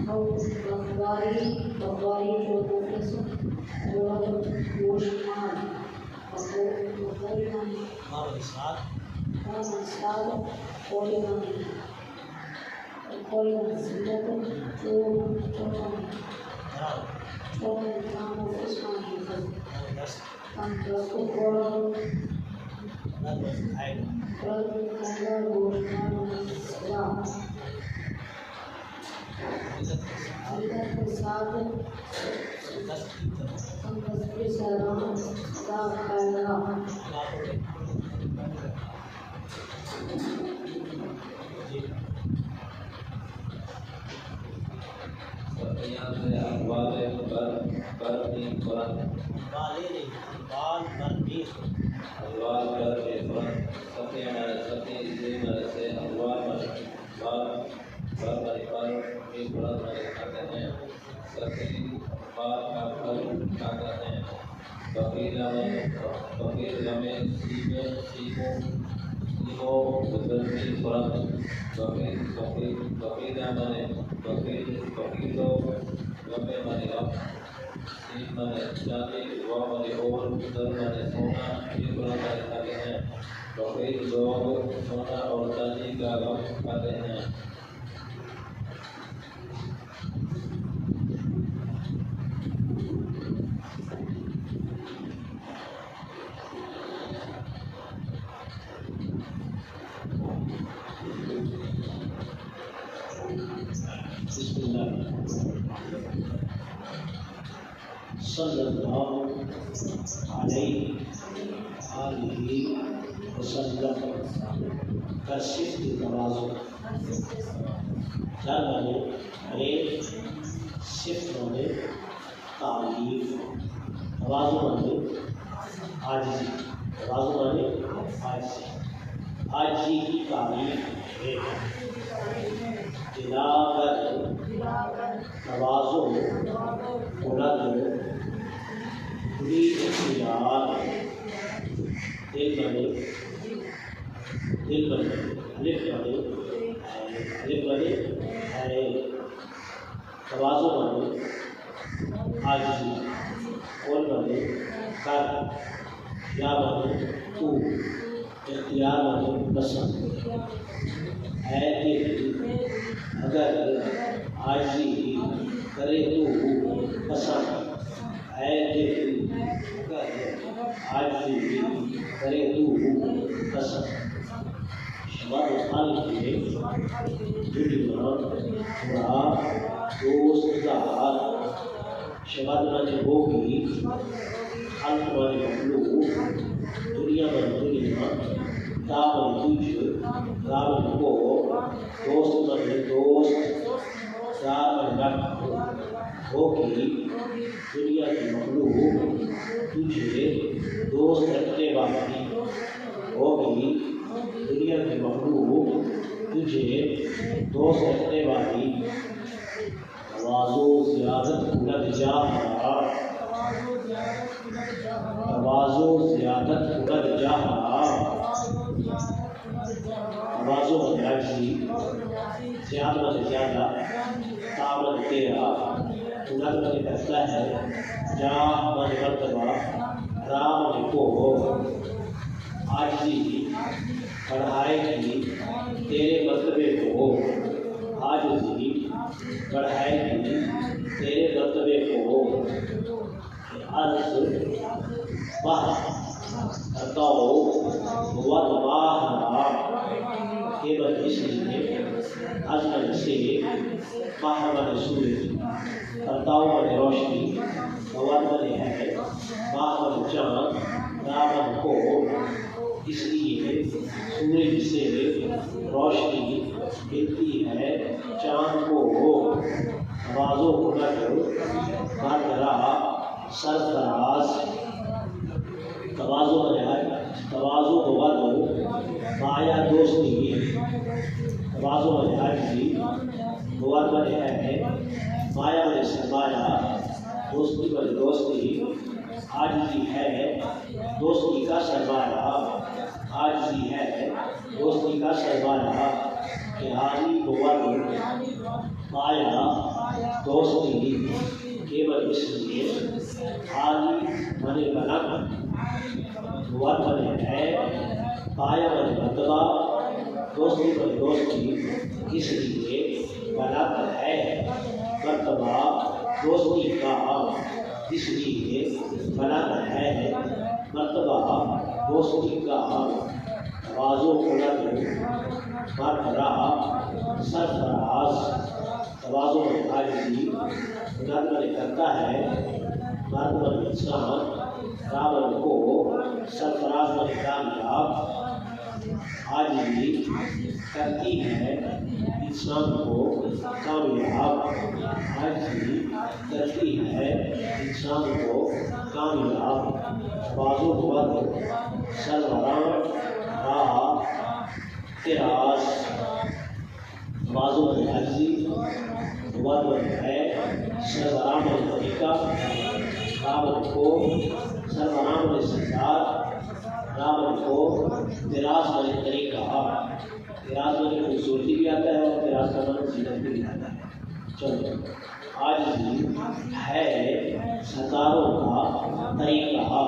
دولت بخاری جو مخلص گوشتمان لوگ سونا اور چاندی کا غم کھاتے ہیں. صلی اللہ علیہ وسلم کا صفت تواضع جاننے ایک صفت میں تعریف تواضع میں عاجزی عاجزی کی تعریف ہے. تواضع بلند اختیار دل بنے ہے تواضع بنے عاجزی قول بنے کر یا بنے تو اختیار بنے پسند ہے دل اگر عاجزی کرے تو پسند ہے دل اگر عاجزی کرے تو پسند. شباب خان کے دنیا تھوڑا دوست دار شباب نے ہوگی خلق والے مخلوق دنیا دامن تجھ دامن کو دوست بنے دوست دامن رکھ ہوگی دنیا کی مخلوق تجھے دوست رکھنے والی ہوگی دنیا کی مخلوق تجھے دوست رکھنے والی. تواضع زیادت بلند جاہا تواضع زیادت بلند جاہا تواضع بن عاجزی زیادہ سے زیادہ تعامل تیرا بلند بن کرتا ہے جاہ بن مرتبہ رام کو عاجزی بڑھائے گی تیرے مرتبے کو عاجزی بڑھائے گی تیرے مرتبے کو. عرض بہ کرتا ہو ود باہرا کے بد اس لیے ازمن سے باہر بن سورج کرتا بن روشنی ود بنے ہے باہر بن چاند رابن کو اس لیے سورج سے روشنی ملتی ہے چاند کو. تواضع بلند برقرار سرفراز تواضع بلند مایا دوستی تواضع عاجزی بلند بنے ہے مایا میں سرمایہ دوستی پر دوستی عاجزی ہے دوستی کا سرمایہ عاجزی ہے دوستی کا سرمایہ. کہ حاجی بلند مایا दोस्ती केवल इसलिए हाली मने बना वर मने है पाया मने बदला दोस्ती मने दोस्ती इसलिए बना है मर्तबा दोस्ती का इसलिए बना है मर्तबा दोस्ती का तवाज़ो बुलंद मरतबा सरफराज तवाज़ो आजिज़ी बुलंद करता है मर्द इंसान कामल को सरफराज में कामयाब आजिज़ी करती है इंसान को कामयाब आजिज़ी करती है इंसान को कामयाब बाजू बुलंद सरवरान राह तिराज बाजू आजिज़ी बुलंद है सरवरान तरीका कामल को सरवरान सरदार रावण को तिराज वाले तरीका तिराज वाली खूबसूरती भी आता है और तिराज का नाम जीवन भी आता है। चलो आज भी है सजारों का तरीका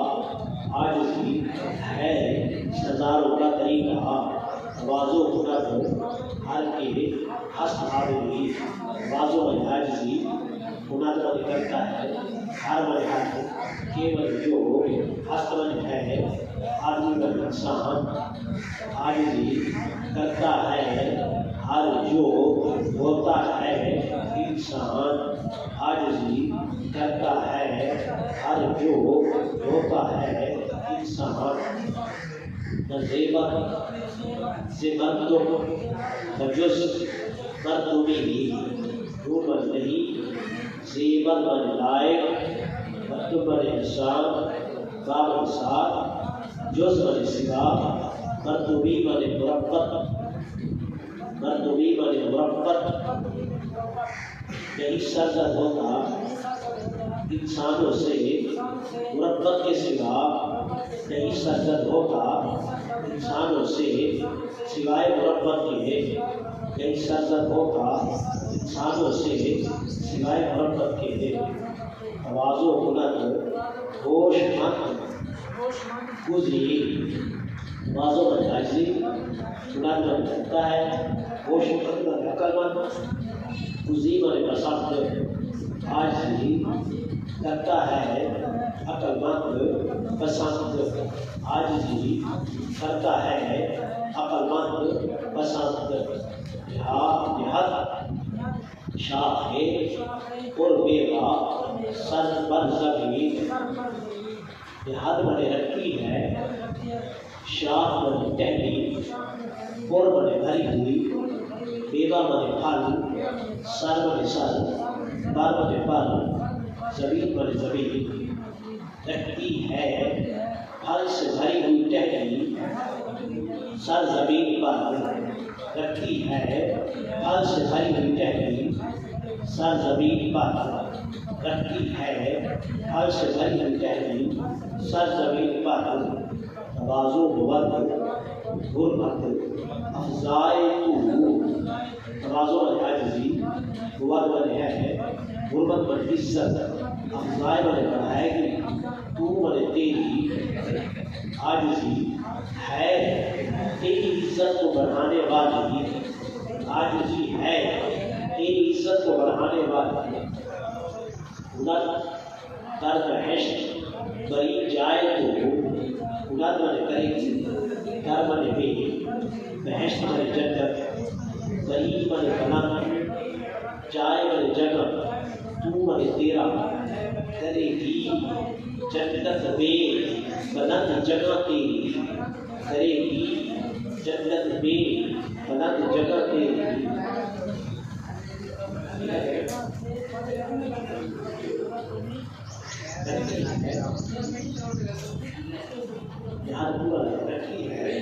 आज भी है सजारों का तरीका वाजो हुनर हर के हस्त आदमी वाजो आजिज़ी हुनर को निकलता है हर हर केवल जो हस्तमंद है आदमी का इंसान आजिज़ी करता है हर जो होता है इंसान आजिज़ी करता है हर जो होता है इंसान ज़ेबत बजुज़ मर्दुमी रूबल नहीं ज़ेबत बन लायक मर्दु बन इंसान बाबन साथ जुज़ बन सिवा मर्दुमी बन मुरब्बत यही सरजद होता इंसानों से मुरब्बत के सिवा नहीं सरजद होता इंसानों से सिवाय मुरब्बत के नहीं सरजद होता इंसानों से सिवाय मुरब्बत के तवाज़ो बुलंद होशमंद गुज़री तवाज़ो आजिज़ी बुलंद करता है होशमंद अक्लमंद गुज़री बने पसंद आजिज़ी करता है अक्लमंद पसंद आजिज़ी करता है अक्लमंद पसंद शाखे और बेवा सर पर ज़मीन हद बने रखी है शाख बने टहली और बने भरी हुई बेवा बने फल सर बने सर पर बने पर ज़मीन बने ज़मीन रखती है फल से भरी हुई टहली सर ज़मीन पर रखी है फल से भरी हुई टहली सर ज़मीन पर रखी है फल से भरी हुई टहली सर ज़मीन पर तवाज़ो बुलंद गुरबत अफ़ज़ाए तवाज़ो आजिज़ी बुलंद है गुरबत पर इज़्ज़त अफ़ज़ाए बने बढ़ाएगी तू बने तेरी आजिज़ी है तेरी इज़्ज़त को बढ़ाने वाली आजिज़ी है तेरी इज़्ज़त को बढ़ाने वाली हुनर कर बहश्त बरी जाए तो हुनर बने करेगी कर बने बे बहश्त बने जन्नत बरी बने बुलंद जाए बने जगह तू बने तेरा करेगी जन्नत बे बुलंद जगह तेरी करेगी जन्नत बे बुलंद जगह तेरी यहाँ पूरा रखी है